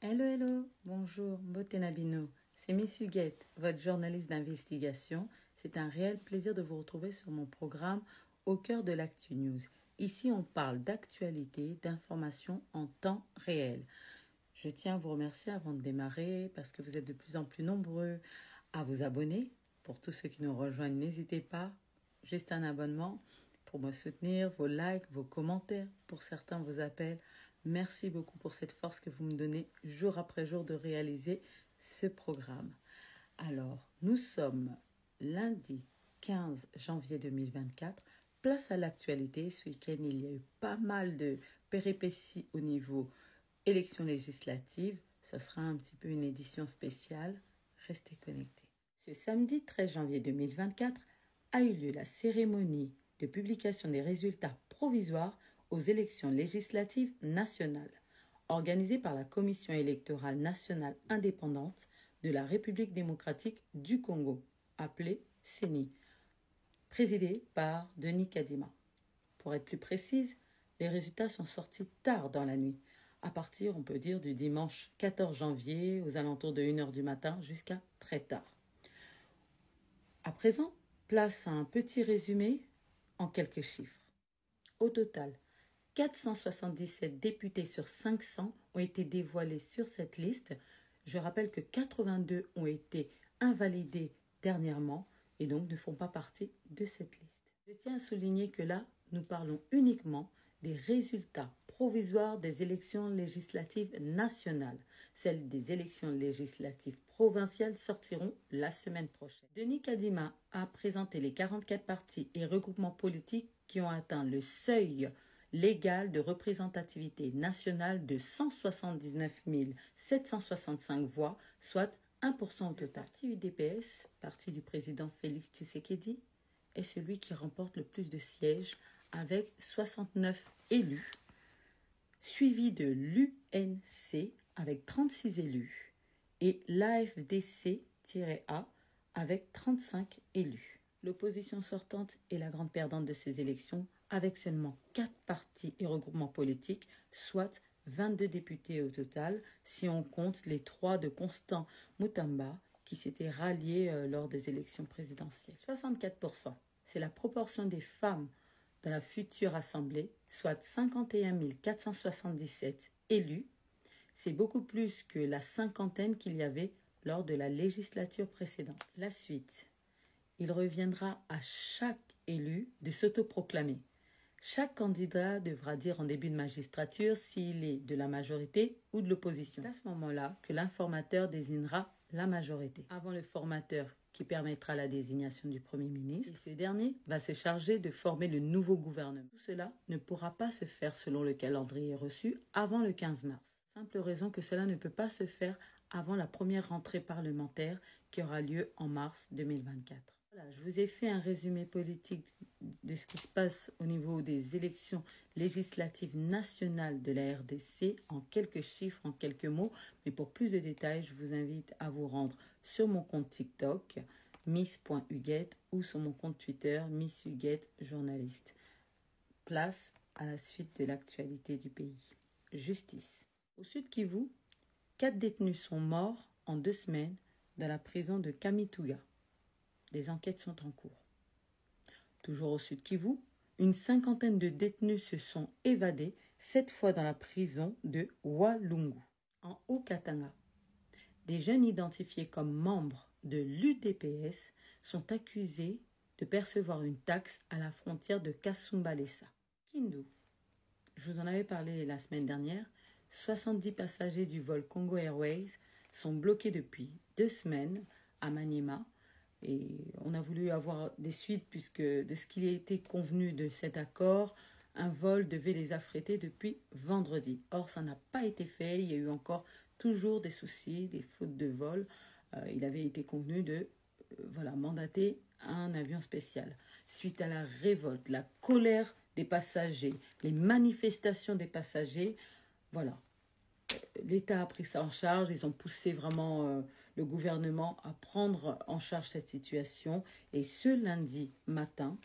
Hello, hello, bonjour, Mbotenabino. C'est Miss Huguette, votre journaliste d'investigation. C'est un réel plaisir de vous retrouver sur mon programme Au cœur de l'Actu News. Ici, on parle d'actualité, d'informations en temps réel. Je tiens à vous remercier avant de démarrer parce que vous êtes de plus en plus nombreux à vous abonner. Pour tous ceux qui nous rejoignent, n'hésitez pas, juste un abonnement pour me soutenir, vos likes, vos commentaires, pour certains vos appels. Merci beaucoup pour cette force que vous me donnez jour après jour de réaliser ce programme. Alors, nous sommes lundi 15 janvier 2024. Place à l'actualité. Ce week-end, il y a eu pas mal de péripéties au niveau élections législatives. Ce sera un petit peu une édition spéciale. Restez connectés. Ce samedi 13 janvier 2024 a eu lieu la cérémonie de publication des résultats provisoires aux élections législatives nationales, organisée par la Commission électorale nationale indépendante de la République démocratique du Congo, appelée CENI, présidée par Denis Kadima. Pour être plus précise, les résultats sont sortis tard dans la nuit, à partir, on peut dire, du dimanche 14 janvier aux alentours de 1h du matin jusqu'à très tard. À présent, place à un petit résumé en quelques chiffres. Au total, 477 députés sur 500 ont été dévoilés sur cette liste. Je rappelle que 82 ont été invalidés dernièrement et donc ne font pas partie de cette liste. Je tiens à souligner que là, nous parlons uniquement des résultats provisoires des élections législatives nationales. Celles des élections législatives provinciales sortiront la semaine prochaine. Denis Kadima a présenté les 44 partis et regroupements politiques qui ont atteint le seuil légal de représentativité nationale de 179 765 voix, soit 1% au total. Le parti UDPS, parti du président Félix Tshisekedi, est celui qui remporte le plus de sièges avec 69 élus, suivi de l'UNC avec 36 élus et l'AFDC-A avec 35 élus. L'opposition sortante est la grande perdante de ces élections avec seulement 4 partis et regroupements politiques, soit 22 députés au total, si on compte les 3 de Constant Mutamba qui s'étaient ralliés lors des élections présidentielles. 64%, c'est la proportion des femmes dans la future assemblée, soit 51 477 élus. C'est beaucoup plus que la cinquantaine qu'il y avait lors de la législature précédente. La suite. Il reviendra à chaque élu de s'autoproclamer. Chaque candidat devra dire en début de magistrature s'il est de la majorité ou de l'opposition. C'est à ce moment-là que l'informateur désignera la majorité, avant le formateur qui permettra la désignation du Premier ministre. Et ce dernier va se charger de former le nouveau gouvernement. Tout cela ne pourra pas se faire selon le calendrier reçu avant le 15 mars. Simple raison que cela ne peut pas se faire avant la première rentrée parlementaire qui aura lieu en mars 2024. Voilà, je vous ai fait un résumé politique de ce qui se passe au niveau des élections législatives nationales de la RDC en quelques chiffres, en quelques mots. Mais pour plus de détails, je vous invite à vous rendre sur mon compte TikTok, miss.huguette, ou sur mon compte Twitter, Miss Huguette journaliste. Place à la suite de l'actualité du pays. Justice. Au Sud Kivu, 4 détenus sont morts en 2 semaines dans la prison de Kamituga. Des enquêtes sont en cours. Toujours au Sud Kivu, une cinquantaine de détenus se sont évadés, cette fois dans la prison de Walungu. En Haut-Katanga, des jeunes identifiés comme membres de l'UDPS sont accusés de percevoir une taxe à la frontière de Kasumbalesa. Kindu, je vous en avais parlé la semaine dernière, 70 passagers du vol Congo Airways sont bloqués depuis 2 semaines à Maniema. Et on a voulu avoir des suites puisque de ce qu'il a été convenu de cet accord, un vol devait les affréter depuis vendredi. Or, ça n'a pas été fait. Il y a eu encore toujours des soucis, des fautes de vol. Il avait été convenu de mandater un avion spécial. Suite à la révolte, la colère des passagers, les manifestations des passagers, voilà. L'État a pris ça en charge, ils ont poussé vraiment le gouvernement à prendre en charge cette situation. Et ce lundi matin,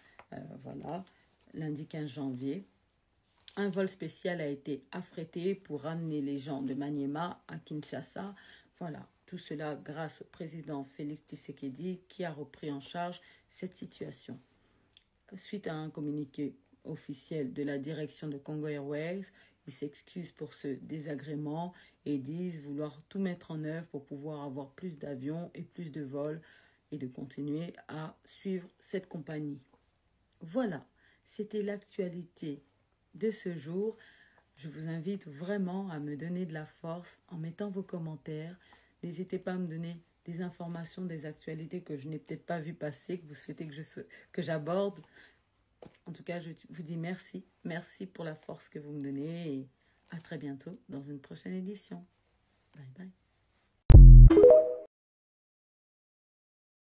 lundi 15 janvier, Un vol spécial a été affrété pour ramener les gens de Maniema à Kinshasa. Voilà, tout cela grâce au président Félix Tshisekedi qui a repris en charge cette situation. Suite à un communiqué officiel de la direction de Congo Airways, ils s'excusent pour ce désagrément et disent vouloir tout mettre en œuvre pour pouvoir avoir plus d'avions et plus de vols et de continuer à suivre cette compagnie. Voilà, c'était l'actualité de ce jour. Je vous invite vraiment à me donner de la force en mettant vos commentaires. N'hésitez pas à me donner des informations, des actualités que je n'ai peut-être pas vu passer, que vous souhaitez que j'aborde. En tout cas, je vous dis merci. Merci pour la force que vous me donnez et à très bientôt dans une prochaine édition. Bye bye.